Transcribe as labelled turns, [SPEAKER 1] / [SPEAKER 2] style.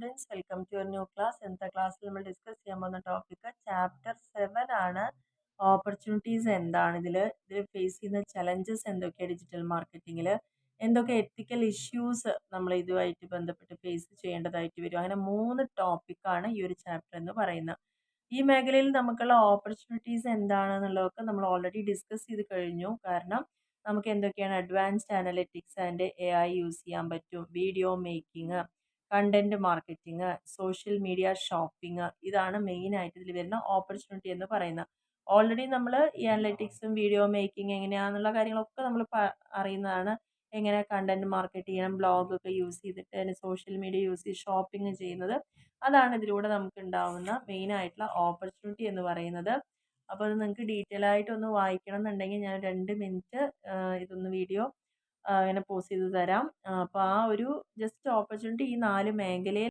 [SPEAKER 1] Students, welcome to your new class. ഇന്നത്തെ ക്ലാസ്സിൽ നമ്മൾ ഡിസ്കസ് ചെയ്യാൻ പോകുന്ന ടോപ്പിക് ചാപ്റ്റർ 7 ആണ്. ഓപ്പർച്യൂണിറ്റീസ് എന്താണ്, ഇതിൽ ഫേസ് ചെയ്യുന്ന ചലഞ്ചസ് എന്തൊക്കെയാണ്, ഡിജിറ്റൽ മാർക്കറ്റിംഗിൽ എന്തൊക്കെ എത്തിക്കൽ ഇഷ്യൂസ് നമ്മൾ ഇതുമായിട്ട് ബന്ധപ്പെട്ട് ഫേസ് ചെയ്യേണ്ടതായിട്ട് വരും. അങ്ങനെ 3 ടോപ്പിക്കാണ് ഈ ഒരു ചാപ്റ്റർ എന്ന് പറയുന്നത്. ഈ മേഖലയിൽ നമുക്കുള്ള ഓപ്പർച്യൂണിറ്റീസ് എന്താണെന്നുള്ളതൊക്കെ നമ്മൾ ഓൾറെഡി ഡിസ്കസ് ചെയ്ത് കഴിഞ്ഞു. കാരണം നമുക്ക് എന്തൊക്കെയാണ് advanced analytics and AI use ചെയ്യാൻ പറ്റും, video making, content marketing, social media shopping, ഇതാണ് മെയിൻ ആയിട്ട് ഇതിൽ വരുന്ന ഓപ്പർച്യൂണിറ്റി എന്ന് പറയുന്നത്. ഓൾറെഡി നമ്മൾ ഈ അനലിറ്റിക്സും വീഡിയോ മേക്കിംഗ് എങ്ങനെയാണെന്നുള്ള കാര്യങ്ങളൊക്കെ നമ്മൾ അറിയുന്നതാണ്. എങ്ങനെ കണ്ടന്റ് മാർക്കറ്റ് ചെയ്യണം, ബ്ലോഗ് ഒക്കെ യൂസ് ചെയ്തിട്ട് അതിന് സോഷ്യൽ മീഡിയ യൂസ് ചെയ്ത് ഷോപ്പിംഗ് ചെയ്യുന്നത്, അതാണ് ഇതിലൂടെ നമുക്ക് ഉണ്ടാവുന്ന മെയിൻ ആയിട്ടുള്ള ഓപ്പർച്യൂണിറ്റി എന്ന് പറയുന്നത്. അപ്പോൾ അത് നിങ്ങൾക്ക് ഡീറ്റെയിൽ ആയിട്ട് ഒന്ന് വായിക്കണം എന്നുണ്ടെങ്കിൽ ഞാൻ 2 മിനിറ്റ് ഇതൊന്ന് വീഡിയോ ഇങ്ങനെ പോസ് ചെയ്ത് തരാം. അപ്പോൾ ആ ഒരു ജസ്റ്റ് ഓപ്പർച്യൂണിറ്റി ഈ 4 മേഖലയിൽ